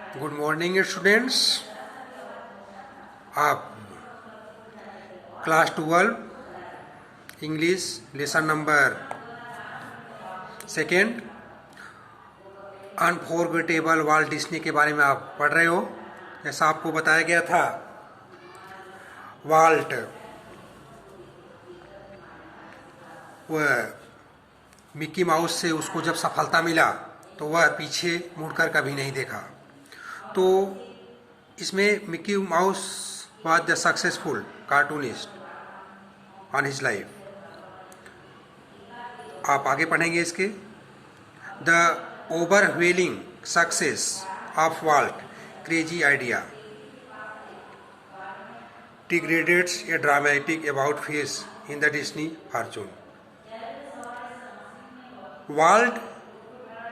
Good morning students. आप class 12 English lesson number second unforgettable Walt Disney के बारे में आप पढ़ रहे हो। जैसा आपको बताया गया था, वाल्ट वह मिक्की माउस से उसको जब सफलता मिला तो वह पीछे मुड़कर कभी नहीं देखा। तो इसमें Mickey Mouse was the successful cartoonist on his life. आप आगे पढ़ेंगे इसके। The overwhelming success of Walt crazy idea degraded a dramatic about face in the Disney fortune. Walt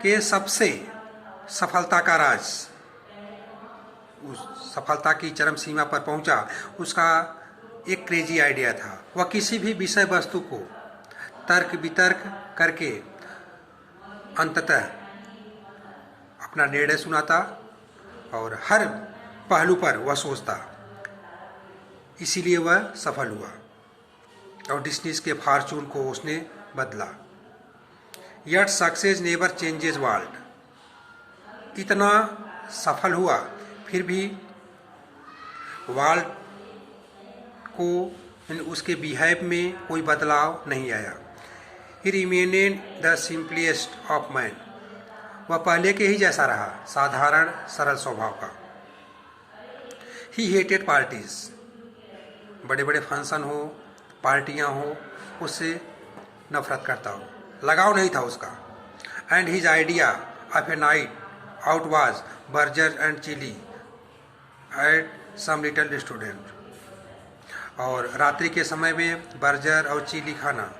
के सबसे सफलता का राज, उस सफलता की चरम सीमा पर पहुंचा, उसका एक क्रेजी आइडिया था। वह किसी भी विषय वस्तु को तर्क वितर्क करके अंततः अपना निर्णय सुनाता और हर पहलू पर वह सोचता। इसीलिए वह सफल हुआ और डिज्नीज के फॉर्चून को उसने बदला। Yet success never changes Walt. इतना सफल हुआ फिर भी वाल्ट को उसके बिहेव में कोई बदलाव नहीं आया। ही रिमेनेड द सिंपलेस्ट ऑफ मैन। वह पहले के ही जैसा रहा, साधारण सरल स्वभाव का। ही हेटेड पार्टीज। बड़े बड़े फंक्शन हो, पार्टियां हो, उससे नफरत करता हो, लगाव नहीं था उसका। And his idea of a night out was burger and chili at some little student. और रात्रि के समय में बर्गर और चिली खाना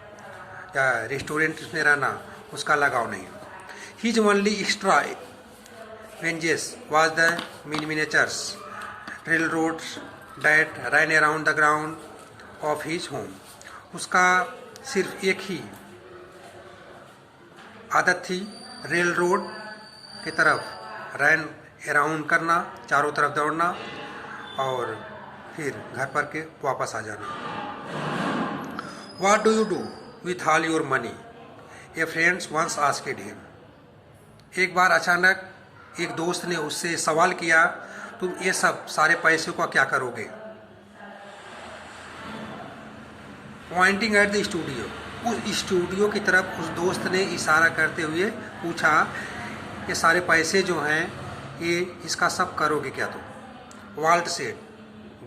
या रेस्टोरेंट में रहना उसका लगाव नहीं। His only extravagances was the miniatures railroads that run around the ground of his home. उसका सिर्फ एक ही आदत थी, रेल रोड की तरफ रन अराउंड करना, चारों तरफ दौड़ना और फिर घर पर के वापस आ जाना। What do you do with all your money, a friends once asked him. एक बार अचानक एक दोस्त ने उससे सवाल किया, तुम ये सब सारे पैसे का क्या करोगे? Poynting at the studio. उस स्टूडियो की तरफ उस दोस्त ने इशारा करते हुए पूछा, ये सारे पैसे जो हैं ये इसका सब करोगे क्या तुम? वाल्ट सेड,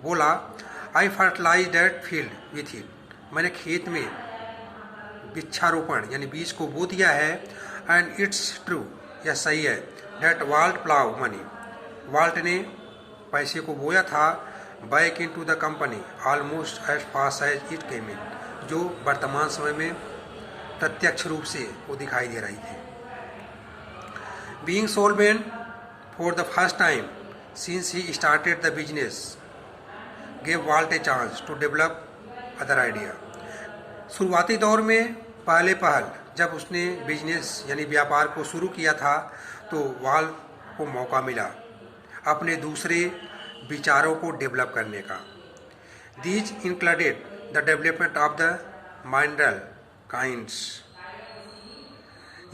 बोला, I fertilize that field with it. मैंने खेत में वृक्षारोपण यानी बीज को बो दिया है। एंड इट्स ट्रू, यह सही है, that Walt plough money. Walt ने पैसे को बोया था back in to the company almost as fast as it came in, जो वर्तमान समय में प्रत्यक्ष रूप से वो दिखाई दे रही थी। Being solvent for the first time since he started the business gave Walt a chance to develop other idea. शुरुआती दौर में पहले पहल जब उसने बिजनेस यानी व्यापार को शुरू किया था तो वाल्ट को मौका मिला अपने दूसरे विचारों को डेवलप करने का। These included the development of the mineral kinds.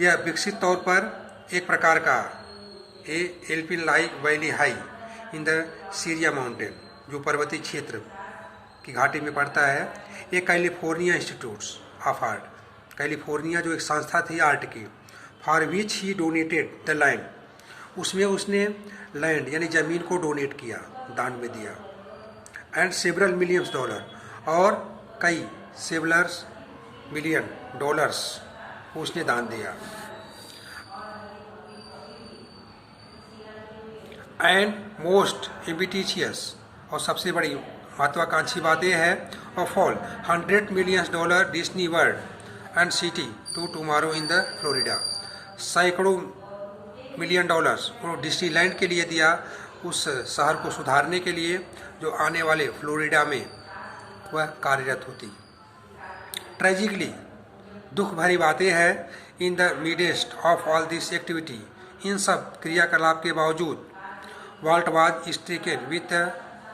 यह विकसित तौर पर एक प्रकार का alpine like valley high in the Sierra mountain, जो पर्वतीय क्षेत्र की घाटी में पड़ता है। ये California institutes of art, California जो एक संस्था थी आर्ट की, for which he donated the land. उसमें उसने लैंड यानी ज़मीन को डोनेट किया, दान में दिया। एंड सेवरल मिलियंस डॉलर, और कई सेवलर्स मिलियन डॉलर्स उसने दान दिया। एंड मोस्ट एम्बिटिशियस, और सबसे बड़ी महत्वाकांक्षी बात यह है, of all $100 million Disney World and city to tomorrow in the Florida. सैकड़ों $1 मिलियन उन्होंने डिज्नीलैंड के लिए दिया, उस शहर को सुधारने के लिए जो आने वाले फ्लोरिडा में वह कार्यरत होती। ट्रेजिकली, दुख भरी बातें हैं, in the midst of all this activity, इन सब क्रियाकलाप के बावजूद Walt was stricken with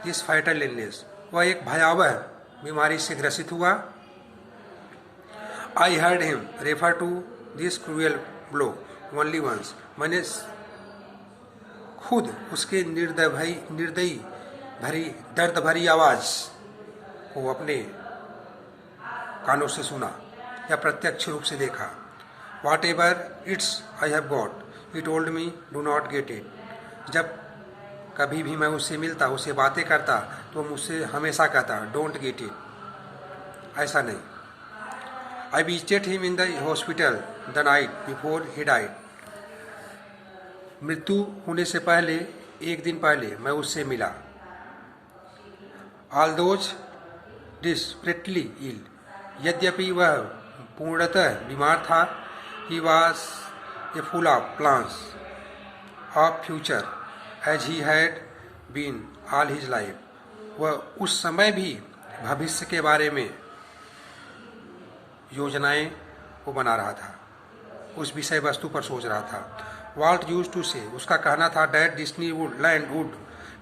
this fatal illness, वह एक भयावह बीमारी से ग्रसित हुआ। I heard him refer to this cruel blow only once, मैंने खुद उसके निर्दयी भरी दर्द भरी आवाज़ को अपने कानों से सुना या प्रत्यक्ष रूप से देखा। Whatever it's I have got he told me do not get it, जब कभी भी मैं उससे मिलता, उससे बातें करता, तो मुझसे हमेशा कहता डोंट गेट इट, ऐसा नहीं। I visited him in the hospital the night before he died, मृत्यु होने से पहले एक दिन पहले मैं उससे मिला। ऑल्दोज डिस्परेटली इल, यद्यपि वह पूर्णतः बीमार था। He was a full of plans of future as he had been all his life, वह उस समय भी भविष्य के बारे में योजनाएं को बना रहा था, उस विषय वस्तु पर सोच रहा था। वॉल्ट यूज्ड टू से, उसका कहना था that Disneyland would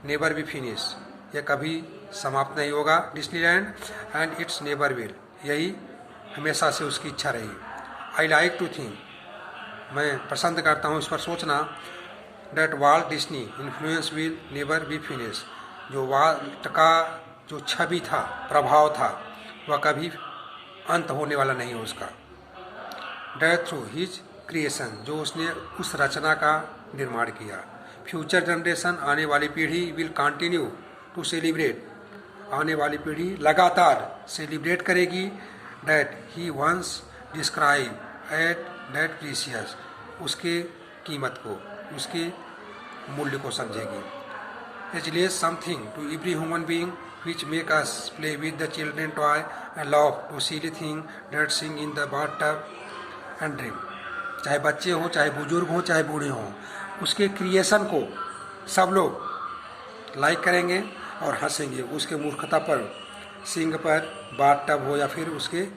never be finish, यह कभी समाप्त नहीं होगा Disneyland, and it's never will, यही हमेशा से उसकी इच्छा रही। आई लाइक टू थिंक, मैं पसंद करता हूँ इस पर सोचना, that Walt Disney influence will never be finish, जो वॉल्ट का जो छवि था, प्रभाव था, वह कभी अंत होने वाला नहीं है उसका। डैट थ्रू हिज क्रिएशन, जो उसने उस रचना का निर्माण किया। फ्यूचर जनरेशन, आने वाली पीढ़ी, विल कंटिन्यू टू सेलिब्रेट, आने वाली पीढ़ी लगातार सेलिब्रेट करेगी। That he once describe at that precious, उसके कीमत को, उसके मूल्य को समझेगी। Ageless something to every human being which make us play with the children toy and laugh to silly thing that sing in the bathtub and dream, चाहे बच्चे हों, चाहे बुजुर्ग हों, चाहे बूढ़े हों, उसके क्रिएशन को सब लोग लाइक करेंगे और हंसेंगे उसके मूर्खता पर, सिंग पर, बाथ टब हो या फिर उसके